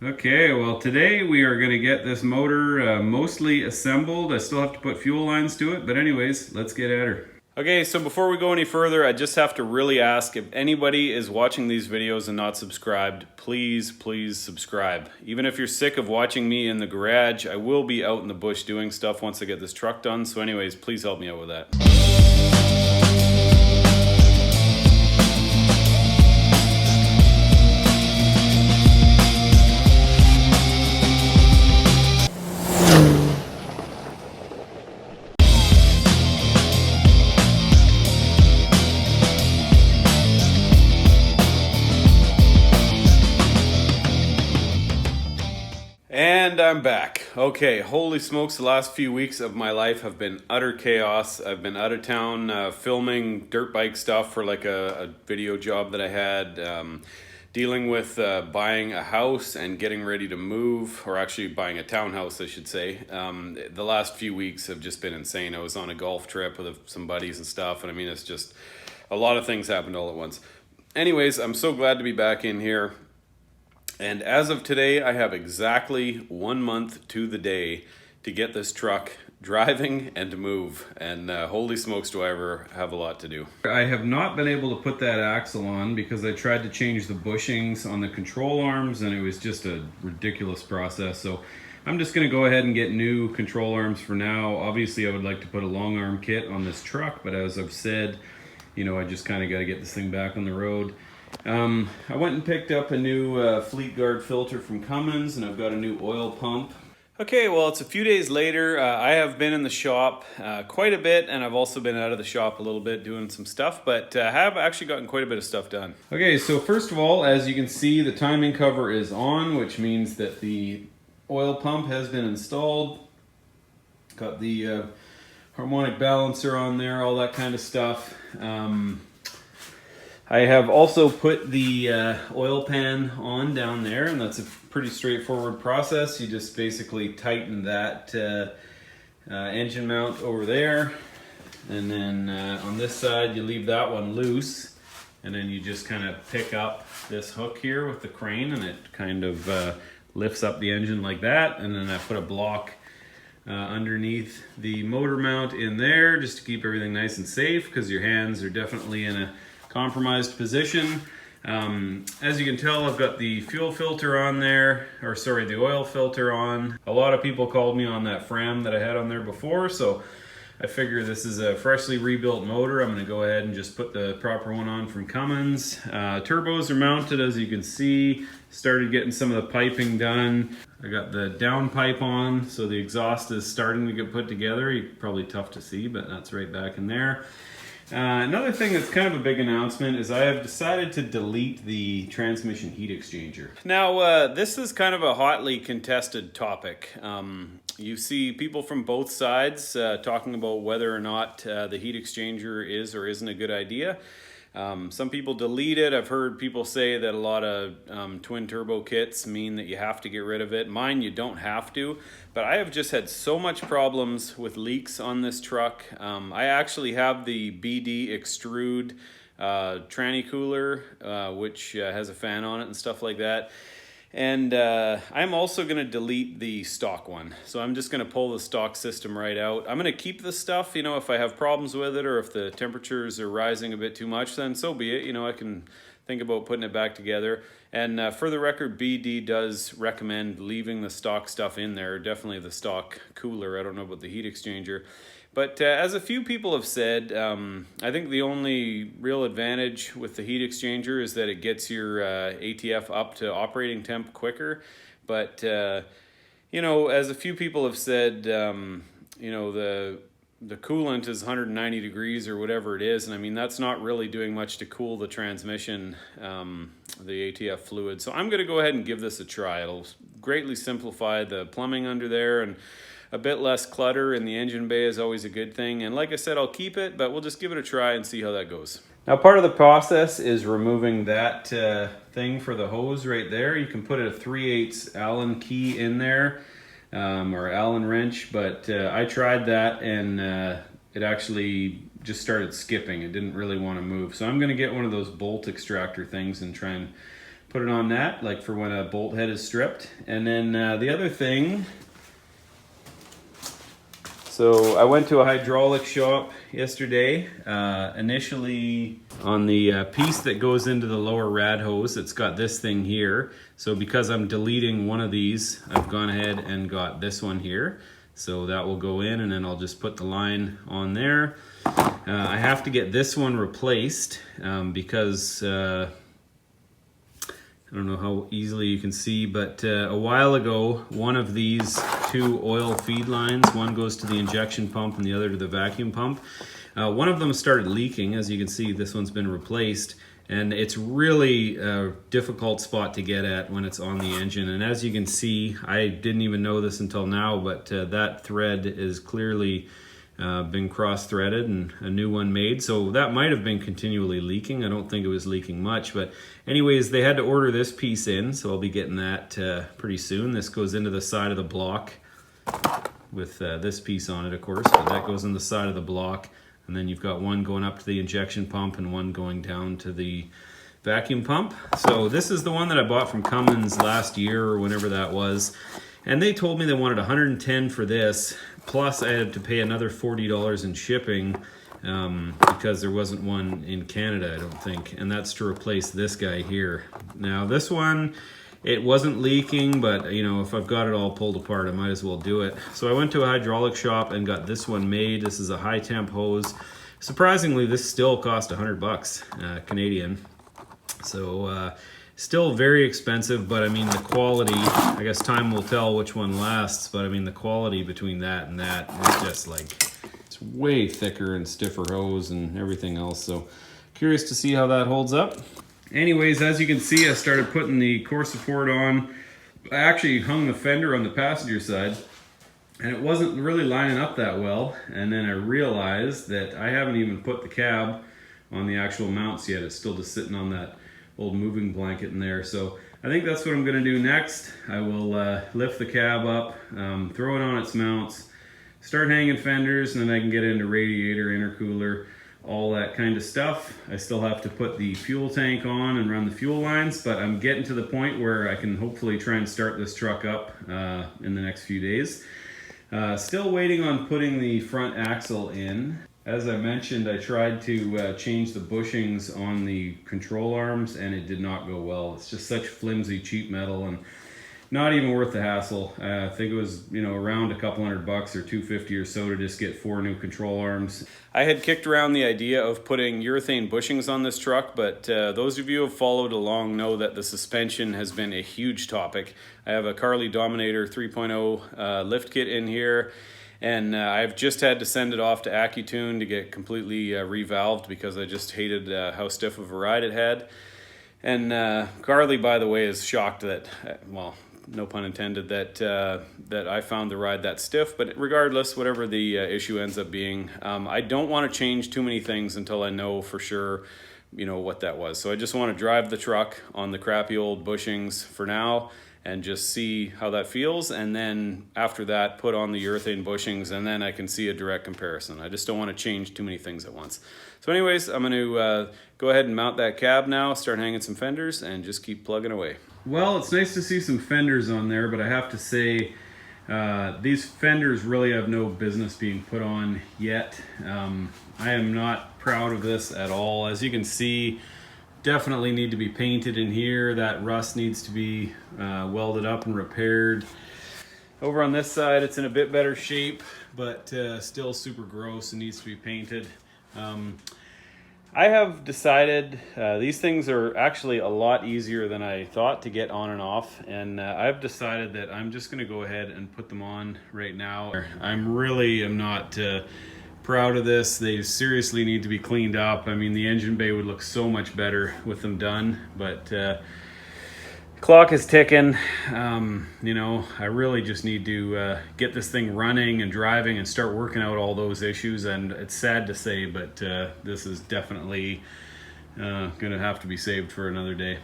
Okay, well today we are going to get this motor mostly assembled. I still have to put fuel lines to it, but anyways, let's get at her. Okay, so before we go any further, I just have to really ask if anybody is watching these videos and not subscribed, please subscribe. Even if you're sick of watching me in the garage, I will be out in the bush doing stuff once I get this truck done. So anyways, please help me out with that. And I'm back. Okay, holy smokes, the last few weeks of my life have been utter chaos. I've been out of town filming dirt bike stuff for like a video job that I had, dealing with buying a house and getting ready to move, or actually buying a townhouse, I should say. The last few weeks have just been insane. I was on a golf trip with some buddies and stuff, and I mean, it's just a lot of things happened all at once. Anyways, I'm so glad to be back in here. And as of today, I have exactly 1 month to the day to get this truck driving and to move. And holy smokes, do I ever have a lot to do. I have not been able to put that axle on because I tried to change the bushings on the control arms and it was just a ridiculous process. So I'm just going to go ahead and get new control arms for now. Obviously, I would like to put a long arm kit on this truck, but as I've said, you know, I just kind of got to get this thing back on the road. I went and picked up a new Fleet Guard filter from Cummins, and I've got a new oil pump. Okay, well, it's a few days later. I have been in the shop quite a bit, and I've also been out of the shop a little bit doing some stuff, but have actually gotten quite a bit of stuff done. Okay, so first of all, as you can see, the timing cover is on, which means that the oil pump has been installed. Got the harmonic balancer on there, all that kind of stuff. I have also put the oil pan on down there, and that's a pretty straightforward process. You just basically tighten that engine mount over there, and then on this side you leave that one loose, and then you just kind of pick up this hook here with the crane, and it kind of lifts up the engine like that. And then I put a block underneath the motor mount in there just to keep everything nice and safe, because your hands are definitely in a compromised position. As you can tell, I've got the fuel filter on there, or sorry, the oil filter on. A lot of people called me on that Fram that I had on there before, so I figure this is a freshly rebuilt motor. I'm gonna go ahead and just put the proper one on from Cummins. Turbos are mounted, as you can see. Started getting some of the piping done. I got the down pipe on, so the exhaust is starting to get put together. Probably tough to see, but that's right back in there. Another thing that's kind of a big announcement is I have decided to delete the transmission heat exchanger. Now, this is kind of a hotly contested topic. You see people from both sides talking about whether or not the heat exchanger is or isn't a good idea. Some people delete it. I've heard people say that a lot of twin turbo kits mean that you have to get rid of it. Mine, you don't have to, but I have just had so much problems with leaks on this truck. I actually have the BD extrude tranny cooler, which has a fan on it and stuff like that. And I'm also going to delete the stock one. So I'm just going to pull the stock system right out. I'm going to keep the stuff, you know, if I have problems with it or if the temperatures are rising a bit too much, then so be it. You know, I can think about putting it back together. And for the record, BD does recommend leaving the stock stuff in there, definitely the stock cooler. I don't know about the heat exchanger. But as a few people have said, I think the only real advantage with the heat exchanger is that it gets your ATF up to operating temp quicker. But, you know, as a few people have said, you know, the coolant is 190 degrees or whatever it is. And I mean, that's not really doing much to cool the transmission, the ATF fluid. So I'm going to go ahead and give this a try. It'll greatly simplify the plumbing under there, and a bit less clutter in the engine bay is always a good thing. And like I said, I'll keep it, but we'll just give it a try and see how that goes. Now, part of the process is removing that thing for the hose right there. You can put a 3/8 Allen key in there, or Allen wrench, but I tried that and it actually just started skipping. It didn't really want to move. So I'm going to get one of those bolt extractor things and try and put it on that, like for when a bolt head is stripped. And then the other thing, so I went to a hydraulic shop yesterday. Initially on the piece that goes into the lower rad hose, it's got this thing here. So because I'm deleting one of these, I've gone ahead and got this one here. So that will go in, and then I'll just put the line on there. I have to get this one replaced because I don't know how easily you can see, but a while ago, one of these two oil feed lines, one goes to the injection pump and the other to the vacuum pump. One of them started leaking. As you can see, this one's been replaced, and it's really a difficult spot to get at when it's on the engine. And as you can see, I didn't even know this until now, but that thread is clearly been cross-threaded and a new one made. So that might have been continually leaking. I don't think it was leaking much, but anyways, they had to order this piece in, so I'll be getting that pretty soon. This goes into the side of the block with this piece on it, of course, but that goes in the side of the block. And then you've got one going up to the injection pump and one going down to the vacuum pump. So this is the one that I bought from Cummins last year or whenever that was. And they told me they wanted $110 for this, plus I had to pay another $40 in shipping because there wasn't one in Canada, I don't think. And that's to replace this guy here. Now this one, it wasn't leaking, but you know, if I've got it all pulled apart, I might as well do it. So I went to a hydraulic shop and got this one made. This is a high temp hose. Surprisingly, this still cost $100 Canadian. So still very expensive, but I mean the quality, I guess time will tell which one lasts, but I mean the quality between that and that is just like, it's way thicker and stiffer hose and everything else. So curious to see how that holds up. Anyways, as you can see, I started putting the core support on. I actually hung the fender on the passenger side, and it wasn't really lining up that well. And then I realized that I haven't even put the cab on the actual mounts yet. It's still just sitting on that old moving blanket in there. So I think that's what I'm gonna do next. I will lift the cab up, throw it on its mounts, start hanging fenders, and then I can get into radiator, intercooler, all that kind of stuff. I still have to put the fuel tank on and run the fuel lines, but I'm getting to the point where I can hopefully try and start this truck up in the next few days. Still waiting on putting the front axle in. As I mentioned, I tried to change the bushings on the control arms, and it did not go well. It's just such flimsy, cheap metal, and not even worth the hassle. I think it was, you know, around a couple $100 or $250 or so to just get 4 new control arms. I had kicked around the idea of putting urethane bushings on this truck, but those of you who have followed along know that the suspension has been a huge topic. I have a Carly Dominator 3.0 lift kit in here, and I've just had to send it off to AccuTune to get completely revalved because I just hated how stiff of a ride it had. And Carly, by the way, is shocked that, well, no pun intended, that I found the ride that stiff. But regardless, whatever the issue ends up being, I don't want to change too many things until I know for sure, you know, what that was. So I just want to drive the truck on the crappy old bushings for now and just see how that feels, and then after that put on the urethane bushings, and then I can see a direct comparison. I just don't want to change too many things at once. So anyways, I'm going to go ahead and mount that cab now, start hanging some fenders, and just keep plugging away. Well, it's nice to see some fenders on there, but I have to say these fenders really have no business being put on yet. I am not proud of this at all. As you can see, definitely need to be painted in here. That rust needs to be welded up and repaired. Over on this side, it's in a bit better shape, but still super gross and needs to be painted. I have decided these things are actually a lot easier than I thought to get on and off, and I've decided that I'm just going to go ahead and put them on right now. I'm not proud of this. They seriously need to be cleaned up. I mean, the engine bay would look so much better with them done, but clock is ticking. You know, I really just need to get this thing running and driving and start working out all those issues. And it's sad to say, but this is definitely gonna have to be saved for another day.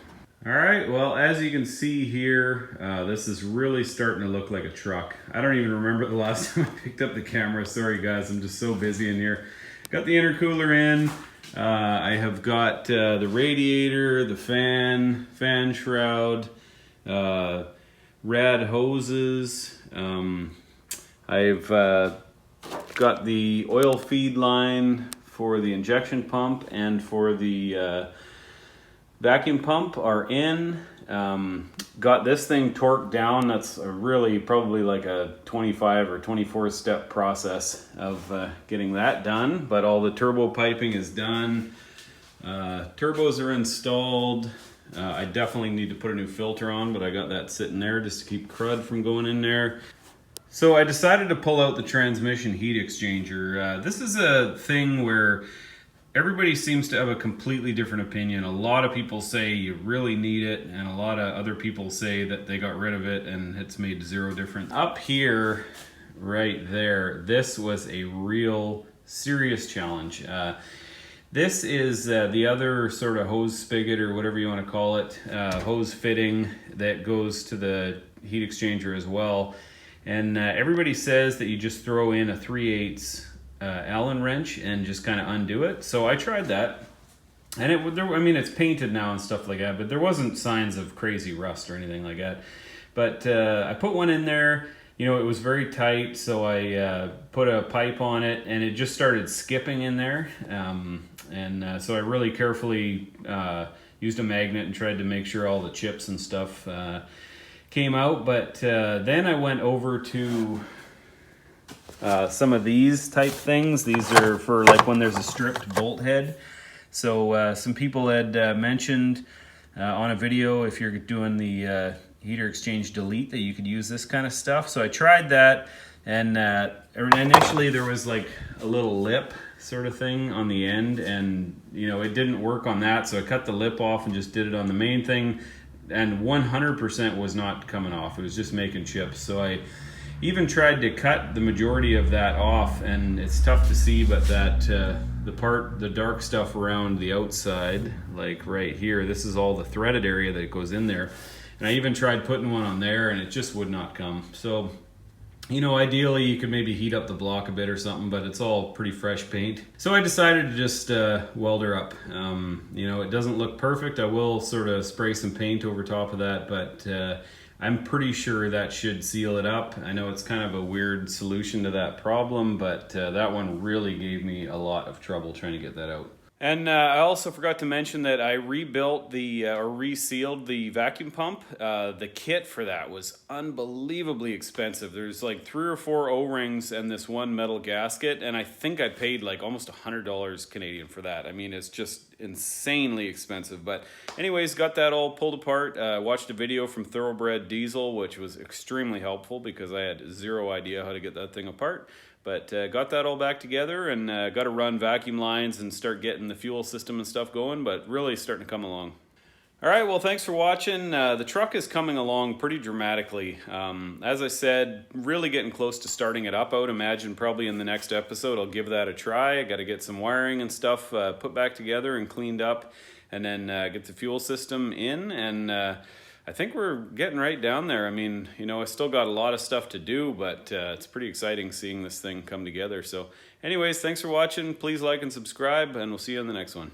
All right, well, as you can see here, this is really starting to look like a truck. I don't even remember the last time I picked up the camera. Sorry guys, I'm just so busy in here. Got the intercooler in, I have got the radiator, the fan shroud, rad hoses. I've got the oil feed line for the injection pump and for the vacuum pump are in. Got this thing torqued down. That's really probably like a 25 or 24 step process of getting that done, but all the turbo piping is done. Turbos are installed. I definitely need to put a new filter on, but I got that sitting there just to keep crud from going in there. So I decided to pull out the transmission heat exchanger. This is a thing where everybody seems to have a completely different opinion. A lot of people say you really need it, and a lot of other people say that they got rid of it and it's made zero difference. Up here, right there, this was a real serious challenge. This is the other sort of hose spigot, or whatever you want to call it, hose fitting that goes to the heat exchanger as well. And everybody says that you just throw in a 3/8 Allen wrench and just kind of undo it. So I tried that, and I mean, it's painted now and stuff like that, but there wasn't signs of crazy rust or anything like that. But I put one in there. You know, it was very tight, so I put a pipe on it, and it just started skipping in there. So I really carefully used a magnet and tried to make sure all the chips and stuff came out. But then I went over to some of these type things. These are for like when there's a stripped bolt head. So some people had mentioned on a video, if you're doing the heater exchange delete, that you could use this kind of stuff. So I tried that, and initially there was like a little lip sort of thing on the end, and you know, it didn't work on that, so I cut the lip off and just did it on the main thing, and 100% was not coming off. It was just making chips. So I even tried to cut the majority of that off, and it's tough to see, but that the dark stuff around the outside, like right here, this is all the threaded area that goes in there. And I even tried putting one on there, and it just would not come. So, you know, ideally you could maybe heat up the block a bit or something, but it's all pretty fresh paint. So I decided to just weld her up. You know, it doesn't look perfect. I will sort of spray some paint over top of that, but I'm pretty sure that should seal it up. I know it's kind of a weird solution to that problem, but that one really gave me a lot of trouble trying to get that out. And I also forgot to mention that I rebuilt or resealed the vacuum pump. The kit for that was unbelievably expensive. There's like 3 or 4 O-rings and this one metal gasket, and I think I paid like almost $100 Canadian for that. I mean, it's just insanely expensive. But anyways, got that all pulled apart. Watched a video from Thoroughbred Diesel, which was extremely helpful because I had zero idea how to get that thing apart. But got that all back together, and got to run vacuum lines and start getting the fuel system and stuff going, but really starting to come along. All right, well, thanks for watching. The truck is coming along pretty dramatically. As I said, really getting close to starting it up. I would imagine probably in the next episode I'll give that a try. I got to get some wiring and stuff put back together and cleaned up, and then get the fuel system in, and I think we're getting right down there. I mean, you know, I still got a lot of stuff to do, but it's pretty exciting seeing this thing come together. So anyways, thanks for watching. Please like and subscribe, and we'll see you on the next one.